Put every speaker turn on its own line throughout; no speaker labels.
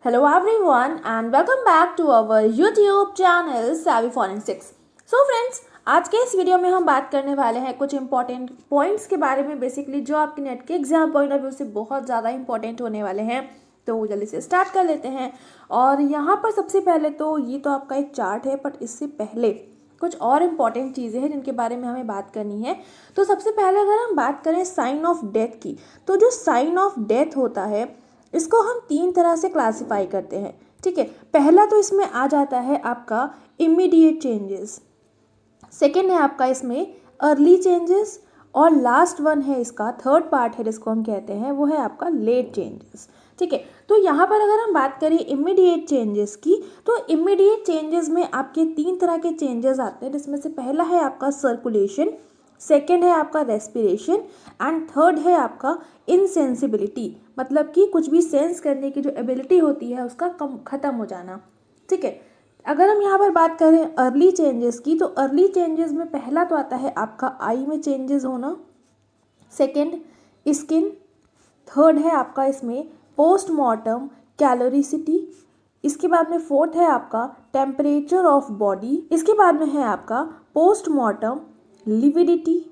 Hello everyone and welcome back to our YouTube channel Savvy Forensics. So friends, आज के इस video में हम बात करने वाले हैं कुछ इंपॉर्टेंट पॉइंट्स के बारे में, बेसिकली जो आपके नेट के एग्जाम पॉइंट ऑफ व्यू से बहुत ज़्यादा इंपॉर्टेंट होने वाले हैं। तो जल्दी से स्टार्ट कर लेते हैं। और यहाँ पर सबसे पहले तो ये तो आपका एक चार्ट है, बट इससे पहले कुछ और इम्पॉर्टेंट चीज़ें हैं जिनके बारे में हमें बात करनी है। तो सबसे पहले अगर हम बात करें साइन ऑफ डेथ की, तो जो साइन ऑफ डेथ होता है इसको हम तीन तरह से क्लासिफाई करते हैं। ठीक है, पहला तो इसमें आ जाता है आपका इमीडिएट चेंजेस, सेकेंड है आपका इसमें अर्ली चेंजेस, और लास्ट वन है इसका थर्ड पार्ट है जिसको हम कहते हैं वो है आपका लेट चेंजेस। ठीक है, तो यहाँ पर अगर हम बात करें इमीडिएट चेंजेस की, तो इमीडिएट चेंजेस में आपके तीन तरह के चेंजेस आते हैं, जिसमें से पहला है आपका सर्कुलेशन, सेकेंड है आपका रेस्पिरेशन, एंड थर्ड है आपका इनसेंसिबिलिटी, मतलब कि कुछ भी सेंस करने की जो एबिलिटी होती है उसका ख़त्म हो जाना। ठीक है, अगर हम यहाँ पर बात करें अर्ली चेंजेस की, तो अर्ली चेंजेस में पहला तो आता है आपका आई में चेंजेस होना, सेकेंड स्किन, थर्ड है आपका इसमें पोस्टमार्टम कैलोरिसिटी, इसके बाद में फोर्थ है आपका टेम्परेचर ऑफ बॉडी, इसके बाद में है आपका पोस्टमार्टम लिविडिटी,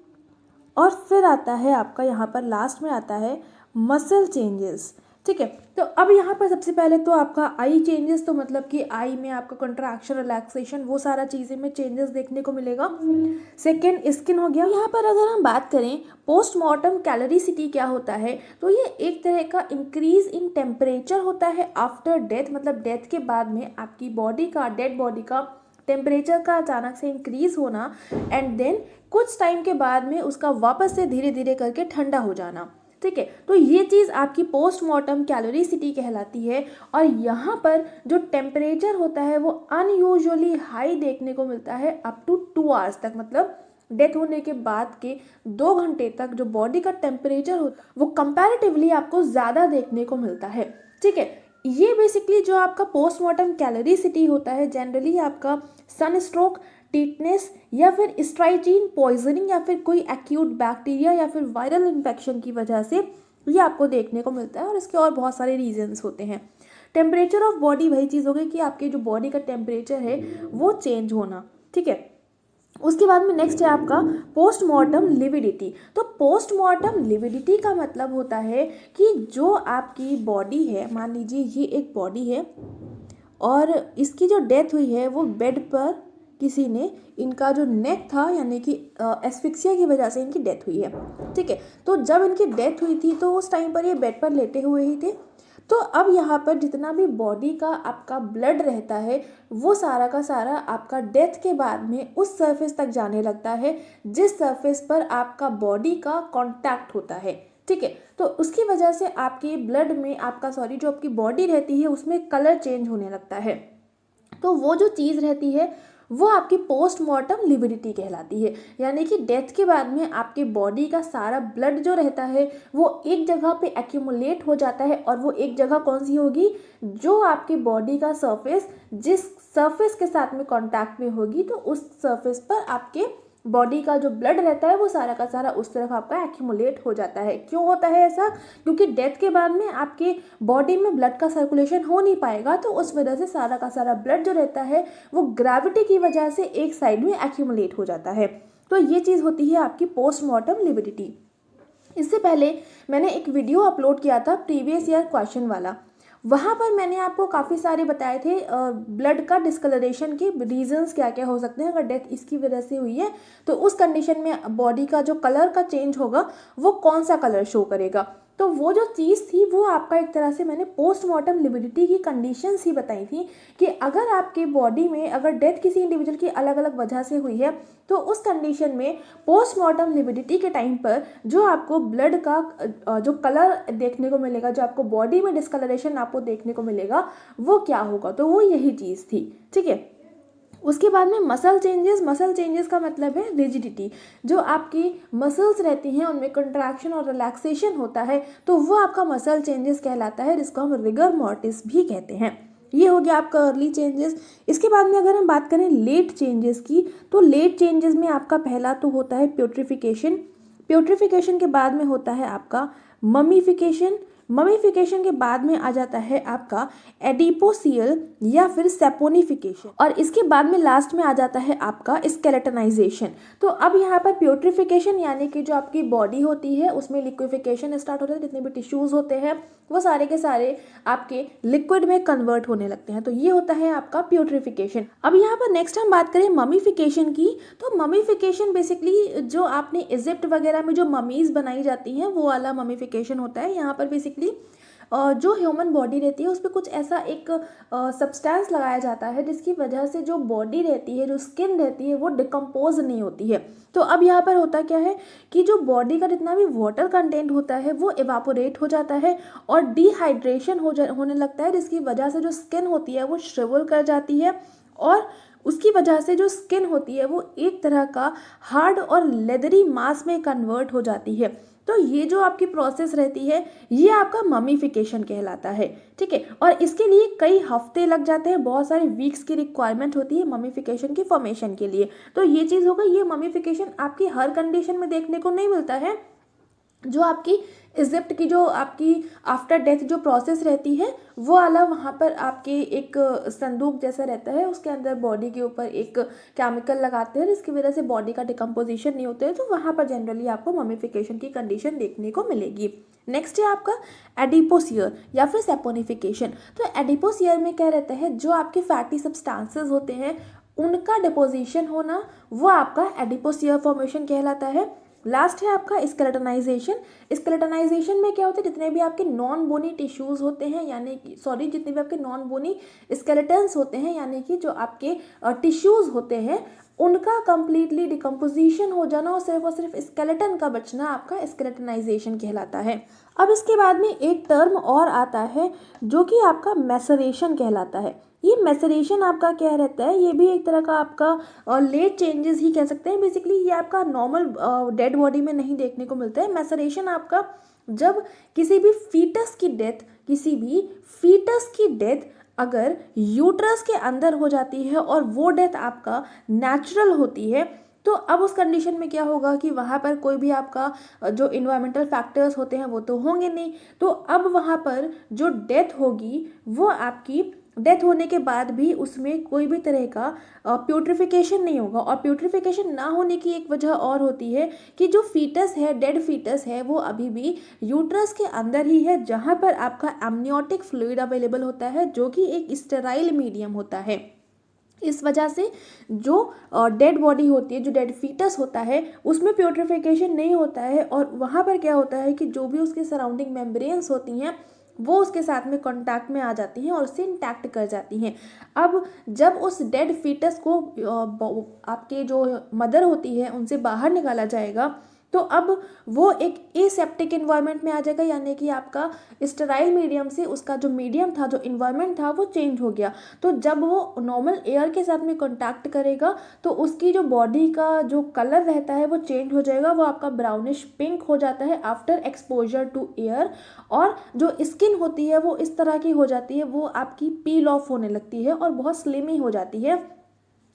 और फिर आता है आपका यहाँ पर लास्ट में आता है मसल चेंजेस। ठीक है, तो अब यहाँ पर सबसे पहले तो आपका आई चेंजेस, तो मतलब कि आई में आपका कंट्रैक्शन, रिलैक्सेशन, वो सारा चीज़ें में चेंजेस देखने को मिलेगा। सेकेंड स्किन हो गया। यहाँ पर अगर हम बात करें पोस्टमार्टम कैलोरिसिटी क्या होता है, तो ये एक तरह का इंक्रीज इन टेम्परेचर होता है आफ्टर डेथ, मतलब डेथ के बाद में आपकी बॉडी का, डेड बॉडी का टेम्परेचर का अचानक से इंक्रीज होना, एंड देन कुछ टाइम के बाद में उसका वापस से धीरे धीरे करके ठंडा हो जाना। ठीक है, तो ये चीज़ आपकी पोस्टमार्टम कैलोरिसिटी कहलाती है। और यहाँ पर जो टेम्परेचर होता है वो अनयूजुअली हाई देखने को मिलता है अप टू 2 आवर्स तक, मतलब डेथ होने के बाद के 2 घंटे तक जो बॉडी का टेम्परेचर होता है वो कंपैरेटिवली आपको ज़्यादा देखने को मिलता है। ठीक है, ये बेसिकली जो आपका पोस्टमार्टम कैलोरिसिटी होता है जनरली आपका सनस्ट्रोक, टीटनेस, या फिर स्ट्राइजीन पॉइजनिंग, या फिर कोई एक्यूट बैक्टीरिया या फिर वायरल इन्फेक्शन की वजह से ये आपको देखने को मिलता है। और इसके और बहुत सारे रीजंस होते हैं। टेम्परेचर ऑफ बॉडी वही चीज़ हो गई कि आपके जो बॉडी का टेम्परेचर है वो चेंज होना। ठीक है, उसके बाद में नेक्स्ट है आपका पोस्टमार्टम लिविडिटी। तो पोस्टमार्टम लिविडिटी का मतलब होता है कि जो आपकी बॉडी है, मान लीजिए ये एक बॉडी है और इसकी जो डेथ हुई है वो बेड पर किसी ने, इनका जो नेक था यानी कि एस्फिक्सिया की वजह से इनकी डेथ हुई है। ठीक है, तो जब इनकी डेथ हुई थी तो उस टाइम पर ये बेड पर लेटे हुए ही थे। तो अब यहाँ पर जितना भी बॉडी का आपका ब्लड रहता है वो सारा का सारा आपका डेथ के बाद में उस सरफेस तक जाने लगता है जिस सरफेस पर आपका बॉडी का कांटेक्ट होता है। ठीक है, तो उसकी वजह से आपके ब्लड में आपका जो आपकी बॉडी रहती है उसमें कलर चेंज होने लगता है। तो वो जो चीज़ रहती है वो आपकी पोस्टमार्टम लिविडिटी कहलाती है, यानी कि डेथ के बाद में आपके बॉडी का सारा ब्लड जो रहता है वो एक जगह पे एक्यूमुलेट हो जाता है। और वो एक जगह कौन सी होगी, जो आपकी बॉडी का सरफेस जिस सरफेस के साथ में कांटेक्ट में होगी, तो उस सरफेस पर आपके बॉडी का जो ब्लड रहता है वो सारा का सारा उस तरफ आपका एक्यूमुलेट हो जाता है। क्यों होता है ऐसा, क्योंकि डेथ के बाद में आपके बॉडी में ब्लड का सर्कुलेशन हो नहीं पाएगा, तो उस वजह से सारा का सारा ब्लड जो रहता है वो ग्रेविटी की वजह से एक साइड में एक्यूमुलेट हो जाता है। तो ये चीज़ होती है आपकी पोस्टमार्टम लिविडिटी। इससे पहले मैंने एक वीडियो अपलोड किया था प्रीवियस ईयर क्वेश्चन वाला, वहाँ पर मैंने आपको काफ़ी सारे बताए थे ब्लड का डिस्कलरेशन के रीजंस क्या क्या हो सकते हैं। अगर डेथ इसकी वजह से हुई है तो उस कंडीशन में बॉडी का जो कलर का चेंज होगा वो कौन सा कलर शो करेगा। तो वो जो चीज़ थी वो आपका एक तरह से मैंने पोस्टमार्टम लिविडिटी की कंडीशंस ही बताई थी कि अगर आपके बॉडी में अगर डेथ किसी इंडिविजुअल की अलग अलग वजह से हुई है तो उस कंडीशन में पोस्टमार्टम लिविडिटी के टाइम पर जो आपको ब्लड का जो कलर देखने को मिलेगा, जो आपको बॉडी में डिस्कलरेशन आपको देखने को मिलेगा वो क्या होगा, तो वो यही चीज़ थी। ठीक है, उसके बाद में मसल चेंजेस का मतलब है रिजिडिटी। जो आपकी मसल्स रहती हैं उनमें कंट्रैक्शन और रिलैक्सेशन होता है, तो वो आपका मसल चेंजेस कहलाता है, जिसको हम रिगर मॉर्टिस भी कहते हैं। ये हो गया आपका अर्ली चेंजेस। इसके बाद में अगर हम बात करें लेट चेंजेस की, तो लेट चेंजेस में आपका पहला तो होता है प्यूट्रिफिकेशन के बाद में होता है आपका ममीफिकेशन, ममीफिकेशन के बाद में आ जाता है आपका एडिपोसियल या फिर सेपोनिफिकेशन, और इसके बाद में लास्ट में आ जाता है आपका स्केलेटनाइजेशन। तो अब यहाँ पर प्यूट्रिफिकेशन यानी कि जो आपकी बॉडी होती है उसमें लिक्विफिकेशन स्टार्ट होता है, जितने भी टिश्यूज होते हैं वो सारे के सारे आपके लिक्विड में कन्वर्ट होने लगते हैं। तो ये होता है आपका प्यूट्रिफिकेशन। अब यहाँ पर नेक्स्ट हम बात करें ममीफिकेशन की। तो ममीफिकेशन बेसिकली जो आपने इजिप्ट वगैरह में जो ममीज बनाई जाती हैं वो वाला ममीफिकेशन होता है। यहाँ पर बेसिकली जो ह्यूमन बॉडी रहती है उस पर कुछ ऐसा एक सब्सटेंस लगाया जाता है जिसकी वजह से जो बॉडी रहती है, जो स्किन रहती है, वो डिकम्पोज नहीं होती है। तो अब यहाँ पर होता क्या है कि जो बॉडी का जितना भी वाटर कंटेंट होता है वो इवापोरेट हो जाता है और डिहाइड्रेशन होने लगता है, जिसकी वजह से जो स्किन होती है वो श्रिवल कर जाती है और उसकी वजह से जो स्किन होती है वो एक तरह का हार्ड और लेदरी मास में कन्वर्ट हो जाती है। तो ये जो आपकी प्रोसेस रहती है ये आपका ममीफिकेशन कहलाता है, ठीक है। और इसके लिए कई हफ्ते लग जाते हैं, बहुत सारे वीक्स की रिक्वायरमेंट होती है ममीफिकेशन की फॉर्मेशन के लिए। तो ये चीज़ हो गई। ये ममीफिकेशन आपकी हर कंडीशन में देखने को नहीं मिलता है। जो आपकी इजिप्ट की जो आपकी आफ्टर डेथ जो प्रोसेस रहती है वो वाला, वहाँ पर आपके एक संदूक जैसा रहता है, उसके अंदर बॉडी के ऊपर एक केमिकल लगाते हैं जिसकी वजह से बॉडी का डिकम्पोजिशन नहीं होता है। तो वहाँ पर जनरली आपको ममीफिकेशन की कंडीशन देखने को मिलेगी। नेक्स्ट है आपका एडिपोसियर या फिर सेपोनिफिकेशन। तो एडिपोसियर में क्या रहता है, जो आपके फैटी सब्सटेंसेस होते हैं उनका डिपोजिशन होना, वो आपका एडिपोसियर फॉर्मेशन कहलाता है। लास्ट है आपका स्केलेटनाइजेशन। स्केलेटनाइजेशन में क्या होता है, जितने भी आपके नॉन बोनी टिश्यूज होते हैं यानी कि जितने भी आपके नॉन बोनी स्केलेटन्स होते हैं यानी कि जो आपके टिश्यूज होते हैं उनका कंप्लीटली डिकम्पोजिशन हो जाना और सिर्फ स्केलेटन का बचना आपका स्केलेटनाइजेशन कहलाता है। अब इसके बाद में एक टर्म और आता है जो कि आपका मैसरेशन कहलाता है। ये मैसरेशन आपका क्या रहता है, ये भी एक तरह का आपका लेट चेंजेस ही कह सकते हैं। बेसिकली ये आपका नॉर्मल डेड बॉडी में नहीं देखने को मिलता है। मैसरेशन आपका जब किसी भी फीटस की डेथ अगर यूट्रस के अंदर हो जाती है और वो डेथ आपका नेचुरल होती है, तो अब उस कंडीशन में क्या होगा कि वहाँ पर कोई भी आपका जो इन्वायरमेंटल फैक्टर्स होते हैं वो तो होंगे नहीं। तो अब वहाँ पर जो डेथ होगी वो आपकी डेथ होने के बाद भी उसमें कोई भी तरह का प्यूट्रिफिकेशन नहीं होगा। और प्यूट्रिफिकेशन ना होने की एक वजह और होती है कि जो फीटस है, डेड फीटस है, वो अभी भी यूट्रस के अंदर ही है जहाँ पर आपका एमनियोटिक फ्लूइड अवेलेबल होता है जो कि एक स्टेराइल मीडियम होता है। इस वजह से जो डेड बॉडी होती है, जो डेड फीटस होता है, उसमें प्यूट्रिफिकेशन नहीं होता है और वहाँ पर क्या होता है कि जो भी उसके सराउंडिंग मेम्ब्रेन्स होती हैं वो उसके साथ में कांटेक्ट में आ जाती हैं और उसे इंटैक्ट कर जाती हैं। अब जब उस डेड फीटस को आपके जो मदर होती है उनसे बाहर निकाला जाएगा तो अब वो एक एसेप्टिक इन्वायरमेंट में आ जाएगा, यानी कि आपका स्टेराइल मीडियम से उसका जो मीडियम था, जो इन्वायरमेंट था, वो चेंज हो गया। तो जब वो नॉर्मल एयर के साथ में कांटेक्ट करेगा तो उसकी जो बॉडी का जो कलर रहता है वो चेंज हो जाएगा, वो आपका ब्राउनिश पिंक हो जाता है आफ्टर एक्सपोजर टू एयर। और जो स्किन होती है वो इस तरह की हो जाती है, वो आपकी पील ऑफ होने लगती है और बहुत स्लिमी हो जाती है।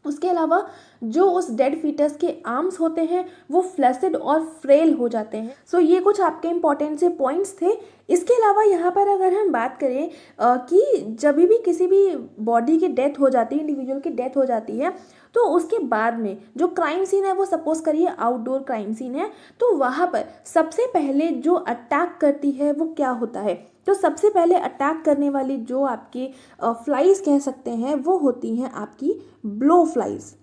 उसके अलावा जो उस डेड फीटस के आर्म्स होते हैं वो फ्लैसिड और फ्रेल हो जाते हैं। सो ये कुछ आपके इंपॉर्टेंट से पॉइंट्स थे। इसके अलावा यहाँ पर अगर हम बात करें कि जब भी किसी भी बॉडी की डेथ हो जाती है, इंडिविजुअल की डेथ हो जाती है, तो उसके बाद में जो क्राइम सीन है वो सपोज करिए आउटडोर क्राइम सीन है, तो वहाँ पर सबसे पहले जो अटैक करती है वो क्या होता है, तो सबसे पहले अटैक करने वाली जो आपकी फ्लाइज कह सकते हैं वो होती हैं आपकी ब्लो फ्लाइज।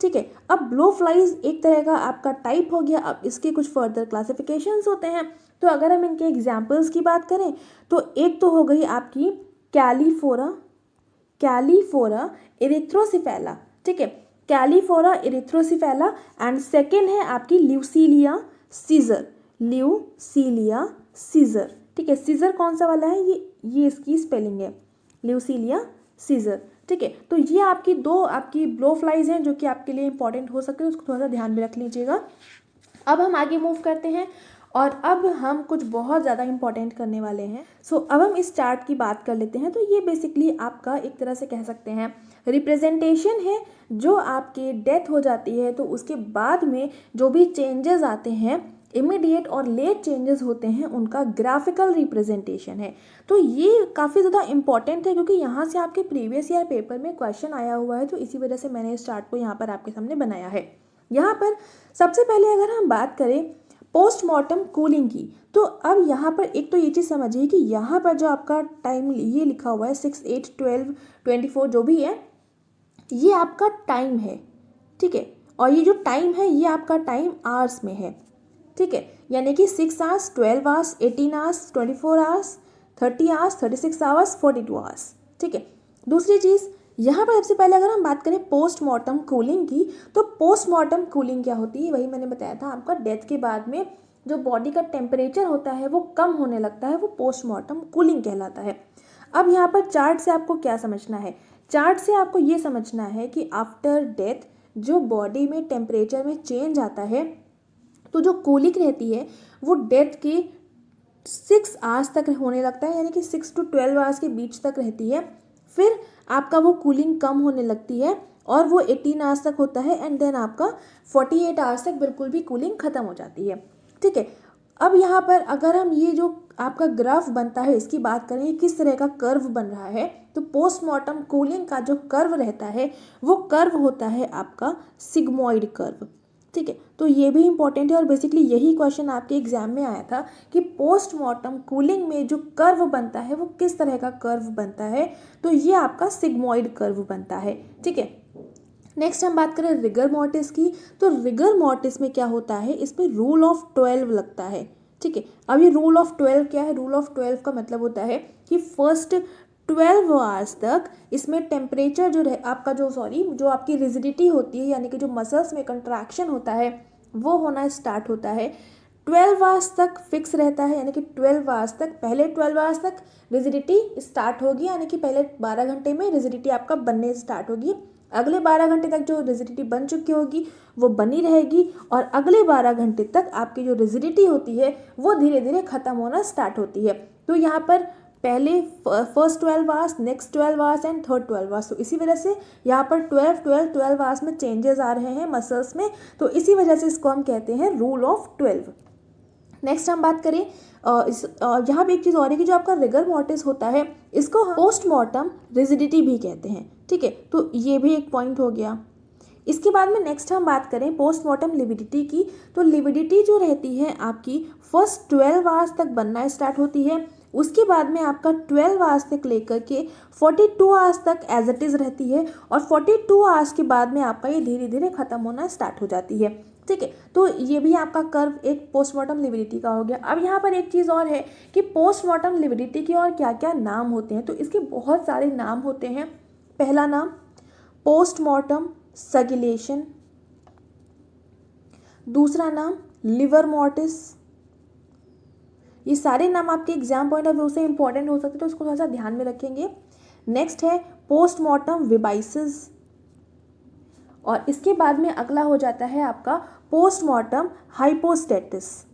ठीक है, अब ब्लो फ्लाइज एक तरह का आपका टाइप हो गया। अब इसके कुछ फर्दर क्लासिफिकेशंस होते हैं। तो अगर हम इनके एग्जाम्पल्स की बात करें तो एक तो हो गई आपकी कैलीफोरा इरिथ्रोसिफेला। ठीक है, कैलीफोरा इरिथ्रोसिफेला। एंड सेकेंड है आपकी ल्यूसीलिया सीजर। ठीक है, सीजर कौन सा वाला है, ये इसकी स्पेलिंग है, ल्यूसीलिया सीजर। ठीक है, तो ये आपकी दो आपकी ब्लो फ्लाइज हैं जो कि आपके लिए इंपॉर्टेंट हो सकते हैं, उसको थोड़ा सा ध्यान में रख लीजिएगा। अब हम आगे मूव करते हैं और अब हम कुछ बहुत ज़्यादा इंपॉर्टेंट करने वाले हैं। सो अब हम इस चार्ट की बात कर लेते हैं। तो ये बेसिकली आपका एक तरह से कह सकते हैं रिप्रेजेंटेशन है। जो आपकी डेथ हो जाती है तो उसके बाद में जो भी चेंजेस आते हैं इमीडिएट और लेट चेंजेस होते हैं उनका ग्राफिकल रिप्रेजेंटेशन है। तो ये काफ़ी ज़्यादा इंपॉर्टेंट है क्योंकि यहाँ से आपके प्रीवियस ईयर पेपर में क्वेश्चन आया हुआ है, तो इसी वजह से मैंने इस चार्ट को यहाँ पर आपके सामने बनाया है। यहाँ पर सबसे पहले अगर हम बात करें पोस्टमार्टम कूलिंग की, तो अब यहाँ पर एक तो ये चीज़ समझिए कि यहाँ पर जो आपका टाइम ये लिखा हुआ है 6, 8, 12, 24 जो भी है, ये आपका टाइम है, ठीक है। और ये जो टाइम है ये आपका टाइम आवर्स में है, ठीक है। यानी कि 6 hours, 12 hours, 18 hours, 24 hours, 30 hours, 36 hours, 42 hours, ठीक है। दूसरी चीज़ यहाँ पर सबसे पहले अगर हम बात करें पोस्टमार्टम कूलिंग की, तो पोस्टमार्टम कूलिंग क्या होती है, वही मैंने बताया था आपका, डेथ के बाद में जो बॉडी का टेम्परेचर होता है वो कम होने लगता है, वो पोस्टमार्टम कूलिंग कहलाता है। अब यहाँ पर चार्ट से आपको क्या समझना है, चार्ट से आपको ये समझना है कि आफ्टर डेथ जो बॉडी में टेम्परेचर में चेंज आता है, तो जो कूलिंग रहती है वो डेथ के 6 आवर्स तक होने लगता है, यानी कि 6 to 12 आवर्स के बीच तक रहती है। फिर आपका वो कूलिंग कम होने लगती है और वो 18 आवर्स तक होता है, एंड देन आपका 48 आवर्स तक बिल्कुल भी कूलिंग ख़त्म हो जाती है, ठीक है। अब यहाँ पर अगर हम ये जो आपका ग्राफ बनता है इसकी बात करें किस तरह का कर्व बन रहा है, तो पोस्टमार्टम कूलिंग का जो कर्व रहता है वो कर्व होता है आपका सिग्मॉइड कर्व, ठीक है। तो ये भी इंपॉर्टेंट है और बेसिकली यही क्वेश्चन आपके एग्जाम में आया था कि पोस्टमार्टम कूलिंग में जो कर्व बनता है वो किस तरह का कर्व बनता है, तो ये आपका सिग्मॉइड कर्व बनता है, ठीक है। नेक्स्ट हम बात करें रिगर मॉर्टिस की, तो रिगर मॉर्टिस में क्या होता है, इसमें रूल ऑफ 12 लगता है, ठीक है। अब ये रूल ऑफ 12 क्या है, रूल ऑफ 12 का मतलब होता है कि फर्स्ट 12 आवर्स तक इसमें टेम्परेचर जो आपका जो आपकी रिजिडिटी होती है, यानी कि जो मसल्स में कंट्रैक्शन होता है वो होना स्टार्ट होता है, 12 आवर्स तक फिक्स रहता है, यानी कि 12 आवर्स तक, पहले 12 आवर्स तक रिजिडिटी स्टार्ट होगी, यानी कि पहले 12 घंटे में रिजिडिटी आपका बनने स्टार्ट होगी, अगले 12 घंटे तक जो रिजिडिटी बन चुकी होगी वो बनी रहेगी, और अगले 12 घंटे तक आपकी जो रिजिडिटी होती है वो धीरे धीरे ख़त्म होना स्टार्ट होती है। तो यहाँ पर पहले first 12 hours, next 12 hours and third 12 hours, तो इसी वजह से यहाँ पर 12 आवर्स में चेंजेस आ रहे हैं मसल्स में, तो इसी वजह से इसको हम कहते हैं रूल ऑफ 12। नेक्स्ट हम बात करें यहाँ पे एक चीज़ और है कि जो आपका रिगर मॉर्टिस होता है इसको हम पोस्टमार्टम रिजिडिटी भी कहते हैं, ठीक है। तो ये भी एक पॉइंट हो गया। इसके बाद में नेक्स्ट हम बात करें पोस्टमार्टम लिविडिटी की, तो लिविडिटी जो रहती है आपकी फर्स्ट 12 आवर्स तक बनना स्टार्ट होती है, उसके बाद में आपका 12 आवर्स तक लेकर के 42 आवर्स तक एज इट इज़ रहती है, और 42 आवर्स के बाद में आपका ये धीरे धीरे ख़त्म होना स्टार्ट हो जाती है, ठीक है। तो ये भी आपका कर्व एक पोस्टमार्टम लिविडिटी का हो गया। अब यहाँ पर एक चीज़ और है कि पोस्टमार्टम लिविडिटी के और क्या क्या नाम होते हैं, तो इसके बहुत सारे नाम होते हैं। पहला नाम पोस्टमार्टम सगिलेशन, दूसरा नाम लिवर मॉर्टिस, ये सारे नाम आपके एग्जाम पॉइंट ऑफ व्यू से इंपॉर्टेंट हो सकते हैं, तो उसको थोड़ा सा ध्यान में रखेंगे। नेक्स्ट है पोस्टमार्टम विबाइसिस, और इसके बाद में अगला हो जाता है आपका पोस्टमार्टम हाइपोस्टेसिस,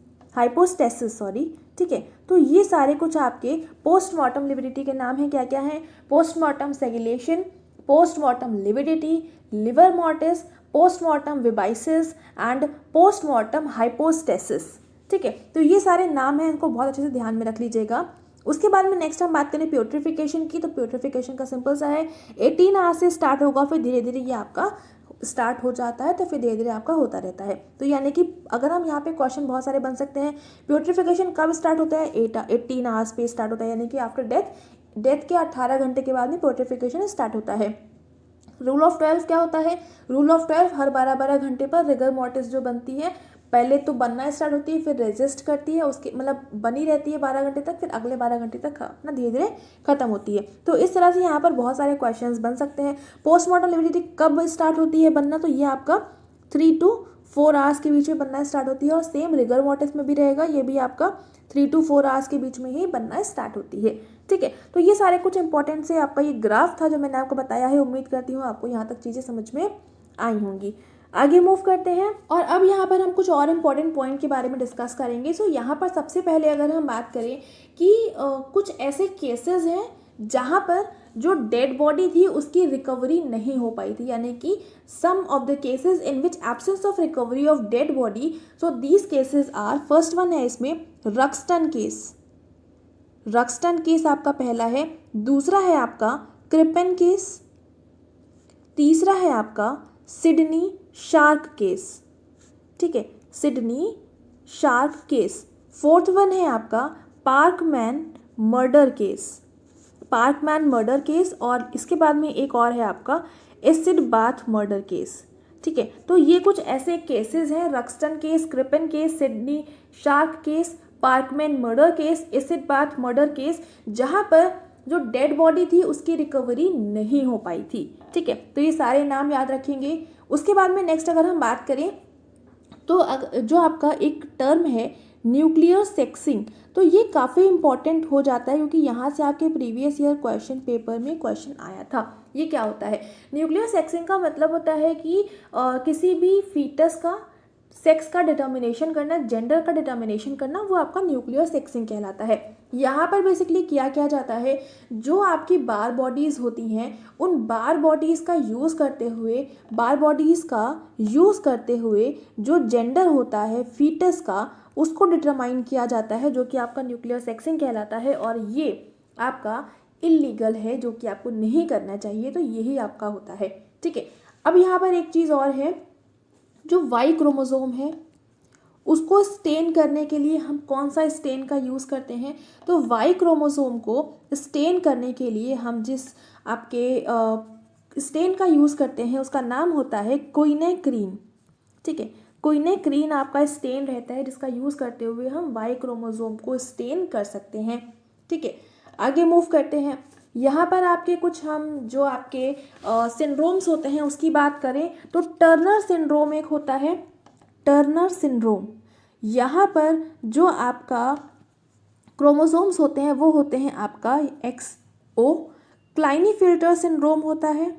ठीक है। तो ये सारे कुछ आपके पोस्टमार्टम लिविडिटी के नाम हैं। क्या क्या हैं, postmortem suggillation, postmortem lividity, livor mortis, postmortem vibices and postmortem hypostasis, ठीक है। तो ये सारे नाम हैं, इनको बहुत अच्छे से ध्यान में रख लीजिएगा। उसके बाद में नेक्स्ट हम बात करें प्यूट्रिफिकेशन की, तो प्यूट्रिफिकेशन का सिंपल सा है, 18 आवर्स से स्टार्ट होगा, फिर धीरे धीरे ये आपका स्टार्ट हो जाता है, तो फिर धीरे धीरे आपका होता रहता है। तो यानी कि अगर हम यहाँ पे क्वेश्चन बहुत सारे बन सकते हैं, प्यूट्रिफिकेशन कब स्टार्ट होता है, 18 आवर्स पे स्टार्ट होता है, यानी कि आफ्टर डेथ के 18 घंटे के बाद में प्यूट्रिफिकेशन स्टार्ट होता है। रूल ऑफ 12 क्या होता है, रूल ऑफ 12 हर 12 घंटे पर रिगर मॉर्टिस जो बनती है, पहले तो बनना स्टार्ट होती है, फिर रेजिस्ट करती है, उसके मतलब बनी रहती है 12 घंटे तक, फिर अगले 12 घंटे तक अपना धीरे धीरे खत्म होती है। तो इस तरह से यहाँ पर बहुत सारे क्वेश्चंस बन सकते हैं। पोस्टमार्टम लिविडिटी कब स्टार्ट होती है बनना, तो ये आपका 3 to 4 आवर्स के बीच में बनना स्टार्ट होती है, और सेम रिगर मॉर्टिस में भी रहेगा, ये भी आपका 3 to 4 आवर्स के बीच में ही बनना स्टार्ट होती है, ठीक है। तो ये सारे कुछ इंपॉर्टेंट से आपका ये ग्राफ था जो मैंने आपको बताया है। उम्मीद करती हूँ आपको यहाँ तक चीज़ें समझ में आई होंगी। आगे मूव करते हैं, और अब यहाँ पर हम कुछ और इम्पॉर्टेंट पॉइंट के बारे में डिस्कस करेंगे। सो यहाँ पर सबसे पहले अगर हम बात करें कि कुछ ऐसे केसेस हैं जहाँ पर जो डेड बॉडी थी उसकी रिकवरी नहीं हो पाई थी, यानी कि some of the cases in which absence of recovery of dead body, so these cases are, first one है इसमें रक्सटन केस, रक्सटन केस आपका पहला है, दूसरा है आपका क्रिपेन केस, तीसरा है आपका सिडनी शार्क केस, ठीक है, Sydney shark case, fourth one है आपका Parkman murder case, Parkman murder case, और इसके बाद में एक और है आपका एसिड बाथ मर्डर केस, ठीक है। तो ये कुछ ऐसे केसेस हैं, Ruxton case, Crippen case, Sydney shark case, Parkman murder case, acid bath murder case, जहाँ पर जो डेड बॉडी थी उसकी रिकवरी नहीं हो पाई थी, ठीक है। तो ये सारे नाम याद रखेंगे। उसके बाद में नेक्स्ट अगर हम बात करें तो जो आपका एक टर्म है न्यूक्लियर सेक्सिंग, तो ये काफ़ी इंपॉर्टेंट हो जाता है क्योंकि यहाँ से आपके प्रीवियस ईयर क्वेश्चन पेपर में क्वेश्चन आया था। ये क्या होता है? न्यूक्लियर सेक्सिंग का मतलब होता है कि किसी भी फीटस का सेक्स का डिटर्मिनेशन करना, जेंडर का डिटर्मिनेशन करना, वो आपका न्यूक्लियर सेक्सिंग कहलाता है। यहाँ पर बेसिकली क्या किया जाता है, जो आपकी बार बॉडीज़ होती हैं उन बार बॉडीज़ का यूज़ करते हुए जो जेंडर होता है फीटस का उसको डिटरमाइन किया जाता है, जो कि आपका न्यूक्लियर सेक्सिंग कहलाता है, और ये आपका इलीगल है, जो कि आपको नहीं करना चाहिए। तो यही आपका होता है, ठीक है। अब यहाँ पर एक चीज़ और है, जो वाई क्रोमोसोम है उसको स्टेन करने के लिए हम कौन सा स्टेन का यूज़ करते हैं? तो वाई क्रोमोसोम को स्टेन करने के लिए हम जिस आपके स्टेन का यूज़ करते हैं उसका नाम होता है क्विनेक्रीन, ठीक है। क्विनेक्रीन आपका स्टेन रहता है जिसका यूज़ करते हुए हम वाई क्रोमोसोम को स्टेन कर सकते हैं, ठीक है। आगे मूव करते हैं। यहाँ पर आपके कुछ हम जो आपके सिंड्रोम्स होते हैं उसकी बात करें तो टर्नर सिंड्रोम एक होता है, टर्नर सिंड्रोम। यहाँ पर जो आपका क्रोमोसोम्स होते हैं वो होते हैं आपका XO। क्लाइनीफिल्टर सिंड्रोम होता है,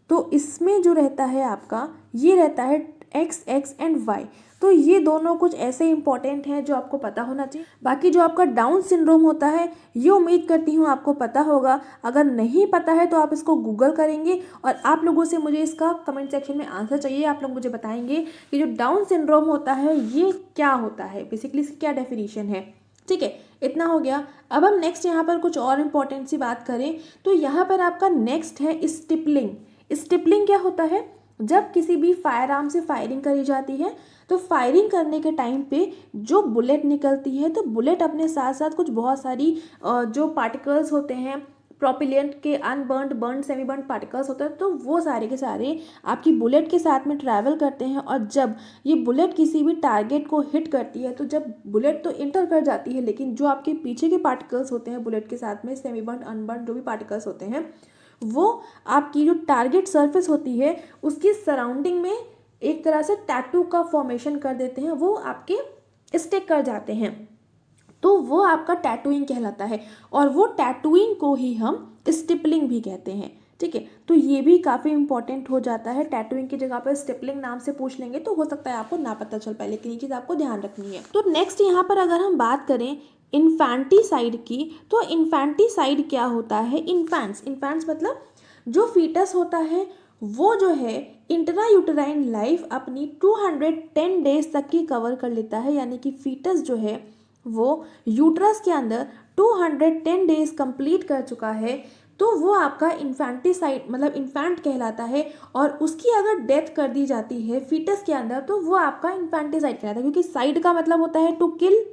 तो इसमें जो रहता है आपका ये रहता है XX एंड Y। तो ये दोनों कुछ ऐसे इंपॉर्टेंट हैं जो आपको पता होना चाहिए। बाकी जो आपका डाउन सिंड्रोम होता है ये उम्मीद करती हूँ आपको पता होगा। अगर नहीं पता है तो आप इसको गूगल करेंगे और आप लोगों से मुझे इसका कमेंट सेक्शन में आंसर चाहिए। आप लोग मुझे बताएंगे कि जो डाउन सिंड्रोम होता है ये क्या होता है, बेसिकली इसकी क्या डेफिनेशन है, ठीक है। इतना हो गया। अब हम नेक्स्ट यहाँ पर कुछ और इम्पोर्टेंट सी बात करें तो यहाँ पर आपका नेक्स्ट है स्टिपलिंग। स्टिपलिंग क्या होता है? जब किसी भी फायर आर्म से फायरिंग करी जाती है तो फायरिंग करने के टाइम पे जो बुलेट निकलती है तो बुलेट अपने साथ साथ कुछ बहुत सारी जो पार्टिकल्स होते हैं प्रोपिलेंट के, unburned, burned, semi burned particles होते हैं, तो वो सारे के सारे आपकी बुलेट के साथ में ट्रैवल करते हैं। और जब ये बुलेट किसी भी टारगेट को हिट करती है तो जब बुलेट तो इंटर कर जाती है लेकिन जो आपके पीछे के पार्टिकल्स होते हैं बुलेट के साथ में, सेमी बर्न्ड, अनबर्न्ड जो भी पार्टिकल्स होते हैं, वो आपकी जो टारगेट सरफेस होती है उसकी सराउंडिंग में एक तरह से टैटू का फॉर्मेशन कर देते हैं, वो आपके स्टिक कर जाते हैं, तो वो आपका टैटूइंग कहलाता है। और वो टैटूइंग को ही हम स्टिपलिंग भी कहते हैं, ठीक है। तो ये भी काफ़ी इंपॉर्टेंट हो जाता है। टैटूइंग की जगह पर स्टिपलिंग नाम से पूछ लेंगे तो हो सकता है आपको ना पता चल पाए, लेकिन ये चीज़ आपको ध्यान रखनी है। तो नेक्स्ट यहाँ पर अगर हम बात करें इन्फेंटिसाइड की, तो इन्फेंटिसाइड क्या होता है? इन्फेंट्स मतलब जो फीटस होता है वो जो है इंट्रा यूटेराइन लाइफ अपनी 210 डेज तक की कवर कर लेता है, यानी कि फीटस जो है वो यूट्रस के अंदर 210 डेज कंप्लीट कर चुका है तो वो आपका इन्फेंटिसाइड मतलब इन्फेंट कहलाता है। और उसकी अगर डेथ कर दी जाती है फीटस के अंदर तो वो आपका इन्फेंटिसाइड कहलाता है, क्योंकि साइड का मतलब होता है टू किल,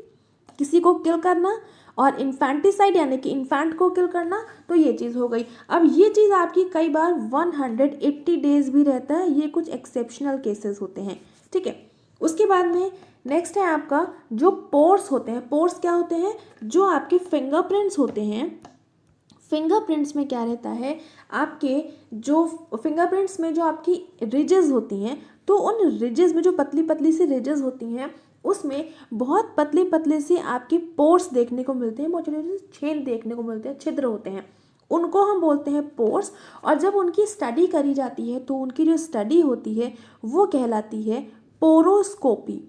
किसी को किल करना, और इन्फेंटिसाइड यानी कि इन्फेंट को किल करना, तो ये चीज़ हो गई। अब ये चीज़ आपकी कई बार 180 डेज भी रहता है, ये कुछ एक्सेप्शनल केसेस होते हैं, ठीक है। उसके बाद में नेक्स्ट है आपका जो पोर्स होते हैं। पोर्स क्या होते हैं? जो आपके फिंगरप्रिंट्स होते हैं। फिंगरप्रिंट्स में क्या रहता है? आपके जो फिंगरप्रिंट्स में जो आपकी रिजेस होती हैं, तो उन रिजेस में जो पतली पतली सी रिजेस होती हैं उसमें बहुत पतले पतले से आपके पोर्स देखने को मिलते हैं, बहुत छोटे छोटे छेद देखने को मिलते हैं, छिद्र होते हैं, उनको हम बोलते हैं पोर्स। और जब उनकी स्टडी करी जाती है तो उनकी जो स्टडी होती है वो कहलाती है पोरोस्कोपी,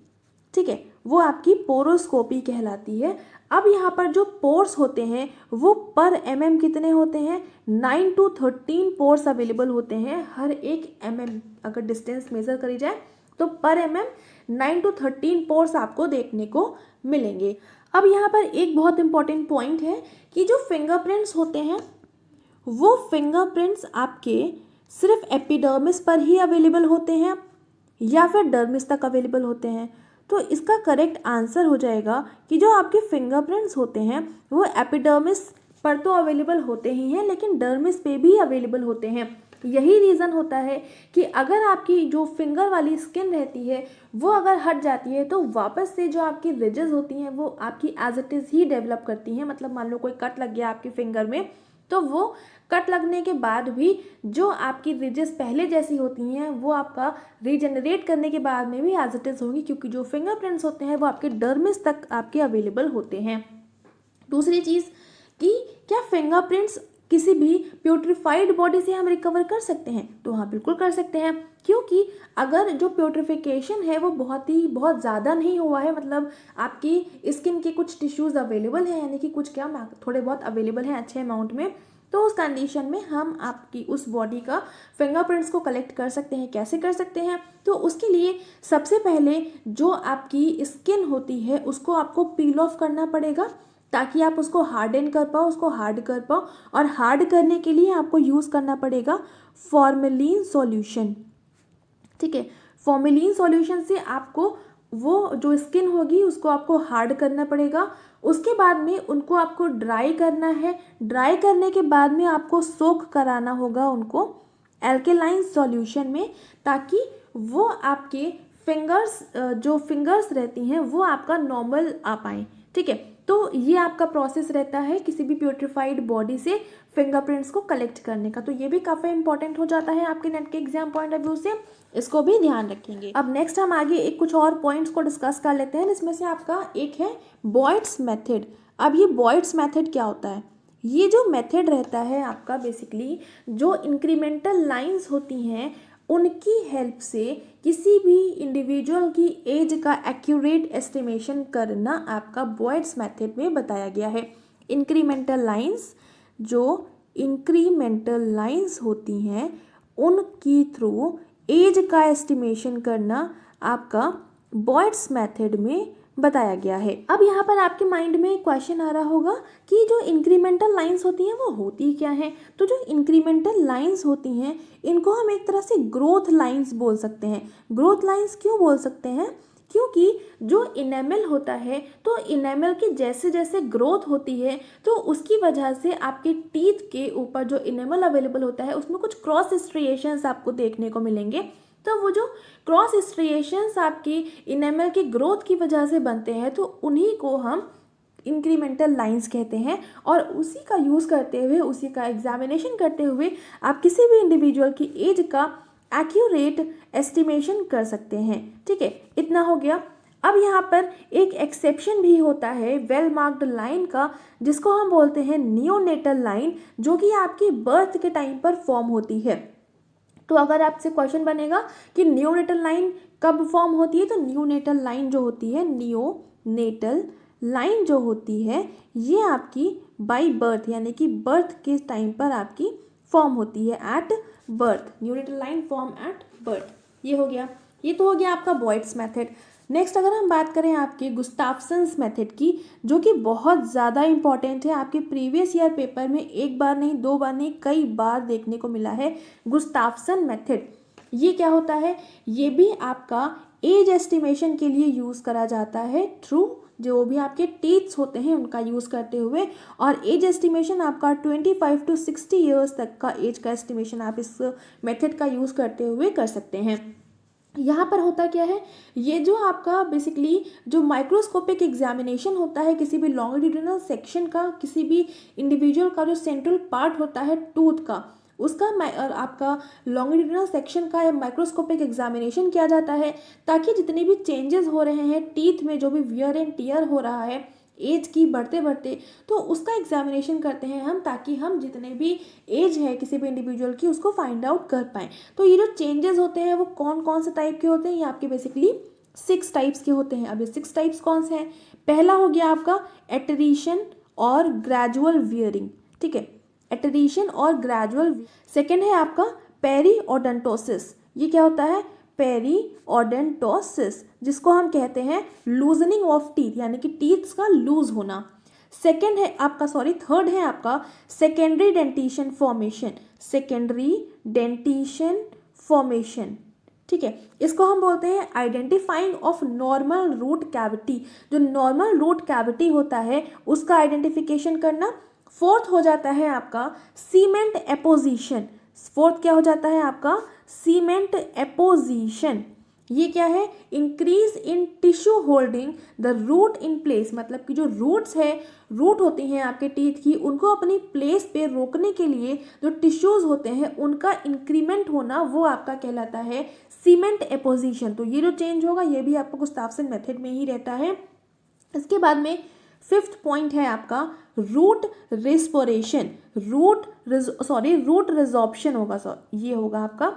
ठीक है। वो आपकी पोरोस्कोपी कहलाती है। अब यहाँ पर जो पोर्स होते हैं वो पर mm कितने होते हैं, 9 to 13 पोर्स अवेलेबल होते हैं हर एक mm, अगर डिस्टेंस मेज़र करी जाए तो पर mm 9 to 13 पोर्स आपको देखने को मिलेंगे। अब यहाँ पर एक बहुत इंपॉर्टेंट पॉइंट है कि जो फिंगरप्रिंट्स होते हैं वो फिंगरप्रिंट्स आपके सिर्फ एपिडर्मिस पर ही अवेलेबल होते हैं या फिर डर्मिस तक अवेलेबल होते हैं। तो इसका करेक्ट आंसर हो जाएगा कि जो आपके फिंगरप्रिंट्स होते हैं वो एपिडर्मिस पर तो अवेलेबल होते ही हैं लेकिन डर्मिस पे भी अवेलेबल होते हैं। यही रीज़न होता है कि अगर आपकी जो फिंगर वाली स्किन रहती है वो अगर हट जाती है तो वापस से जो आपकी रिजेस होती हैं वो आपकी एज इट इज़ ही डेवलप करती हैं। मतलब मान लो कोई कट लग गया आपकी फिंगर में, तो वो कट लगने के बाद भी जो आपकी रिजेस पहले जैसी होती हैं वो आपका रीजनरेट करने के बाद में भी एज इट इज़ होंगी, क्योंकि जो फिंगरप्रिंट्स होते हैं वो आपके डर्मिस तक आपके अवेलेबल होते हैं। दूसरी चीज़ कि क्या फिंगरप्रिंट्स किसी भी प्यूट्रीफाइड बॉडी से हम रिकवर कर सकते हैं, तो हाँ बिल्कुल कर सकते हैं, क्योंकि अगर जो प्यूट्रिफिकेशन है वो बहुत ज़्यादा नहीं हुआ है, मतलब आपकी स्किन के कुछ टिश्यूज़ अवेलेबल हैं, यानी कि कुछ क्या थोड़े बहुत अवेलेबल हैं अच्छे अमाउंट में, तो उस कंडीशन में हम आपकी उस बॉडी का फिंगरप्रिंट्स को कलेक्ट कर सकते हैं। कैसे कर सकते हैं, तो उसके लिए सबसे पहले जो आपकी स्किन होती है उसको आपको पील ऑफ करना पड़ेगा ताकि आप उसको हार्डन कर पाओ, उसको हार्ड कर पाओ। और हार्ड करने के लिए आपको यूज़ करना पड़ेगा फॉर्मेलिन सॉल्यूशन। ठीक है, फॉर्मेलिन सॉल्यूशन से आपको वो जो स्किन होगी उसको आपको हार्ड करना पड़ेगा। उसके बाद में उनको आपको ड्राई करना है। ड्राई करने के बाद में आपको सोक कराना होगा उनको एल्केलाइन सॉल्यूशन में, ताकि वो आपके जो फिंगर्स रहती हैं वो आपका नॉर्मल आ पाएँ। ठीक है, तो ये आपका प्रोसेस रहता है किसी भी प्यूट्रिफाइड बॉडी से फिंगरप्रिंट्स को कलेक्ट करने का। तो ये भी काफ़ी इंपॉर्टेंट हो जाता है आपके नेट के एग्जाम पॉइंट ऑफ व्यू से, इसको भी ध्यान रखेंगे। अब नेक्स्ट हम आगे एक कुछ और पॉइंट्स को डिस्कस कर लेते हैं, जिसमें से आपका एक है बॉयड्स मेथड। अब ये बॉयड्स मेथड क्या होता है, ये जो मेथड रहता है आपका बेसिकली जो इंक्रीमेंटल लाइंस होती हैं उनकी हेल्प से किसी भी इंडिविजुअल की एज का एक्यूरेट एस्टिमेशन करना आपका बॉयड्स मेथड में बताया गया है। इंक्रीमेंटल लाइंस होती हैं उनकी थ्रू एज का एस्टिमेशन करना आपका बॉयड्स मेथड में बताया गया है। अब यहाँ पर आपके माइंड में एक क्वेश्चन आ रहा होगा कि जो इंक्रीमेंटल लाइंस होती हैं वो होती क्या हैं। तो जो इंक्रीमेंटल लाइंस होती हैं इनको हम एक तरह से ग्रोथ लाइंस बोल सकते हैं। ग्रोथ लाइंस क्यों बोल सकते हैं, क्योंकि जो इनेमल होता है तो इनेमल की जैसे जैसे ग्रोथ होती है तो उसकी वजह से आपके टीथ के ऊपर जो इनेमल अवेलेबल होता है उसमें कुछ क्रॉस स्ट्रिएशंस आपको देखने को मिलेंगे। तो वो जो क्रॉस स्ट्रिएशंस आपकी इनेमल की ग्रोथ की वजह से बनते हैं तो उन्हीं को हम इंक्रीमेंटल लाइंस कहते हैं। और उसी का यूज़ करते हुए, उसी का एग्जामिनेशन करते हुए आप किसी भी इंडिविजुअल की एज का एक्यूरेट एस्टिमेशन कर सकते हैं। ठीक है, इतना हो गया। अब यहाँ पर एक एक्सेप्शन भी होता है वेल मार्क्ड लाइन का, जिसको हम बोलते हैं नियोनेटल लाइन, जो कि आपकी बर्थ के टाइम पर फॉर्म होती है। तो अगर आपसे क्वेश्चन बनेगा कि नियोनेटल लाइन कब फॉर्म होती है, तो नियोनेटल लाइन जो होती है, नियोनेटल लाइन जो होती है ये आपकी बाय बर्थ यानी कि बर्थ के टाइम पर आपकी फॉर्म होती है, at birth. Neonatal line form at birth. ये हो गया, ये तो हो गया आपका बॉयड्स मेथड। नेक्स्ट अगर हम बात करें आपके गुस्ताफसन्स मेथड की, जो कि बहुत ज़्यादा इंपॉर्टेंट है, आपके प्रीवियस ईयर पेपर में एक बार नहीं, दो बार नहीं, कई बार देखने को मिला है गुस्ताफसन मेथड। ये क्या होता है, ये भी आपका एज एस्टिमेशन के लिए यूज़ करा जाता है थ्रू जो भी आपके टीथ्स होते हैं उनका यूज़ करते हुए। और एज एस्टिमेशन आपका 25 to 60 ईयर्स तक का एज का एस्टिमेशन आप इस मेथड का यूज़ करते हुए कर सकते हैं। यहाँ पर होता क्या है, ये जो आपका बेसिकली जो माइक्रोस्कोपिक एग्जामिनेशन होता है किसी भी लॉन्गिट्यूडिनल सेक्शन का, किसी भी इंडिविजुअल का जो सेंट्रल पार्ट होता है टूथ का, उसका आपका लॉन्गिट्यूडिनल सेक्शन का माइक्रोस्कोपिक एग्जामिनेशन किया जाता है, ताकि जितने भी चेंजेस हो रहे हैं टीथ में, जो भी वियर एंड टियर हो रहा है एज की बढ़ते बढ़ते, तो उसका एग्जामिनेशन करते हैं हम, ताकि हम जितने भी एज है किसी भी इंडिविजुअल की उसको फाइंड आउट कर पाएँ। तो ये जो चेंजेस होते हैं वो कौन कौन से टाइप के होते हैं, ये आपके बेसिकली 6 टाइप्स के होते हैं। अब ये 6 टाइप्स कौन से हैं? पहला हो गया आपका एटरीशन और ग्रेजुअल वियरिंग, ठीक है, एटरीशन और ग्रेजुअल। सेकेंड है आपका पेरीओडोंटोसिस। ये क्या होता है? पेरीओडोंटोसिस, जिसको हम कहते हैं लूजनिंग ऑफ टीथ, यानी कि टीथ्स का लूज होना। सेकेंड है आपका थर्ड है आपका secondary dentition formation, secondary dentition formation, ठीक है। इसको हम बोलते हैं identifying of normal root cavity. जो नॉर्मल रूट कैविटी होता है उसका आइडेंटिफिकेशन करना। फोर्थ हो जाता है आपका सीमेंट एपोजिशन। फोर्थ क्या हो जाता है आपका? Cement apposition. ये क्या है? Increase in tissue holding the root in place, मतलब कि जो रूट होती हैं आपके टीथ की, उनको अपनी प्लेस पे रोकने के लिए जो टिश्यूज होते हैं उनका इंक्रीमेंट होना, वो आपका कहलाता है सीमेंट एपोजिशन। तो ये जो चेंज होगा ये भी आपको गुस्ताफ्सन मेथड में ही रहता है। इसके बाद में फिफ्थ पॉइंट है आपका रूट रिस्पोरेशन, रूट रिजॉर्प्शन होगा, ये होगा आपका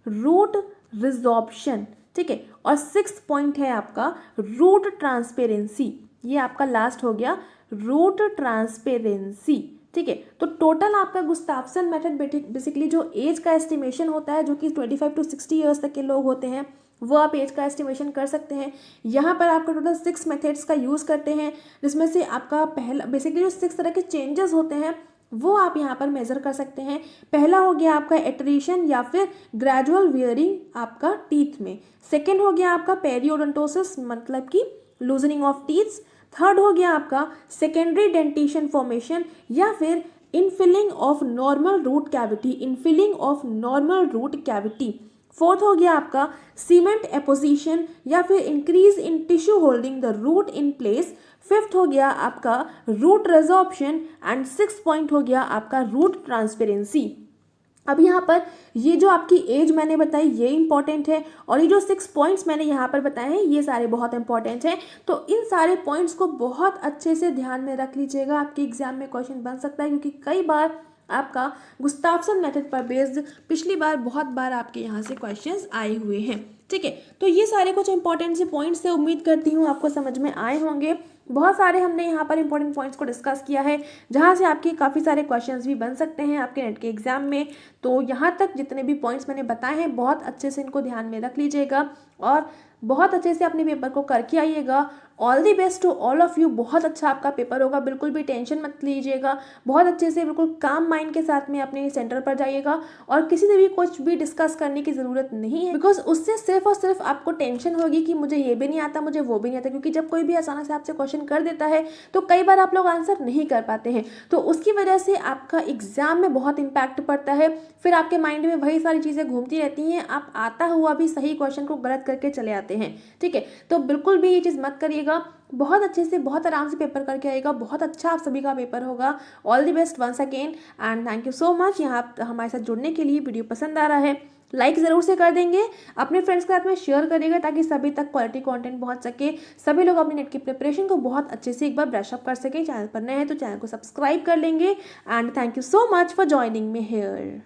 रूट रिजॉर्प्शन, ठीक है। और सिक्स्थ पॉइंट है आपका रूट ट्रांसपेरेंसी। ये आपका लास्ट हो गया रूट ट्रांसपेरेंसी, ठीक है। तो टोटल आपका गुस्ताफ्सन मेथड बेसिकली जो एज का एस्टिमेशन होता है, जो कि 25 to 60 ईयर्स तक के लोग होते हैं, वो आप एज का एस्टिमेशन कर सकते हैं। यहाँ पर आपका टोटल 6 मेथड्स का यूज़ करते हैं, जिसमें से आपका पहला बेसिकली जो 6 तरह के चेंजेस होते हैं वो आप यहाँ पर मेजर कर सकते हैं। पहला हो गया आपका एटरीशन या फिर ग्रेजुअल वियरिंग आपका टीथ में। सेकेंड हो गया आपका पेरियोडोंटोसिस, मतलब कि लूजनिंग ऑफ टीथ्स। थर्ड हो गया आपका सेकेंडरी डेंटिशन फॉर्मेशन या फिर infilling of normal root cavity, infilling of normal root cavity. Fourth हो गया आपका सीमेंट एपोजिशन या फिर increase in tissue holding the root in place. Fifth हो गया आपका root resorption and sixth point हो गया आपका रूट ट्रांसपेरेंसी। अब यहाँ पर ये जो आपकी एज मैंने बताई ये इंपॉर्टेंट है, और ये जो 6 पॉइंट्स मैंने यहाँ पर बताए हैं ये सारे बहुत इंपॉर्टेंट हैं। तो इन सारे पॉइंट्स को बहुत अच्छे से ध्यान में रख लीजिएगा, आपके एग्जाम में क्वेश्चन बन सकता है, क्योंकि कई बार आपका गुस्ताफ्सन मेथड पर बेस्ड पिछली बार बहुत बार आपके यहाँ से क्वेश्चंस आए हुए हैं, ठीक है। तो ये सारे कुछ इंपॉर्टेंट से पॉइंट्स से उम्मीद करती हूँ आपको समझ में आए होंगे। बहुत सारे हमने यहाँ पर इंपॉर्टेंट पॉइंट्स को डिस्कस किया है, जहाँ से आपके काफ़ी सारे क्वेश्चंस भी बन सकते हैं आपके नेट के एग्जाम में। तो यहाँ तक जितने भी पॉइंट्स मैंने बताए हैं बहुत अच्छे से इनको ध्यान में रख लीजिएगा और बहुत अच्छे से अपने पेपर को करके आइएगा। All the best to all of you. बहुत अच्छा आपका पेपर होगा, बिल्कुल भी टेंशन मत लीजिएगा। बहुत अच्छे से बिल्कुल काम माइंड के साथ में अपने सेंटर पर जाइएगा और किसी से भी कुछ भी डिस्कस करने की ज़रूरत नहीं है, बिकॉज उससे सिर्फ और सिर्फ आपको टेंशन होगी कि मुझे ये भी नहीं आता, मुझे वो भी नहीं आता। क्योंकि जब कोई भी अचानक से आपसे क्वेश्चन कर देता है तो कई बार आप लोग आंसर नहीं कर पाते हैं, तो उसकी वजह से आपका एग्जाम में बहुत इम्पैक्ट पड़ता है। फिर आपके माइंड में वही सारी चीज़ें घूमती रहती हैं, आप आता हुआ भी सही क्वेश्चन को गलत करके चले आते हैं, ठीक है। तो बिल्कुल भी ये चीज़ मत करिएगा, बहुत अच्छे से बहुत आराम से पेपर करके आएगा। बहुत अच्छा आप सभी का पेपर होगा। All the best once again and thank you so much यहाँ हमारे साथ जुड़ने के लिए। वीडियो पसंद आ रहा है लाइक ज़रूर से कर देंगे, अपने फ्रेंड्स के साथ में शेयर करिएगा ताकि सभी तक क्वालिटी कंटेंट पहुंच सके, सभी लोग अपनी नेट की प्रिपरेशन को बहुत अच्छे से एक बार ब्रश अप कर सकें। चैनल पर नए हैं तो चैनल को सब्सक्राइब कर लेंगे and thank you so much for joining me here.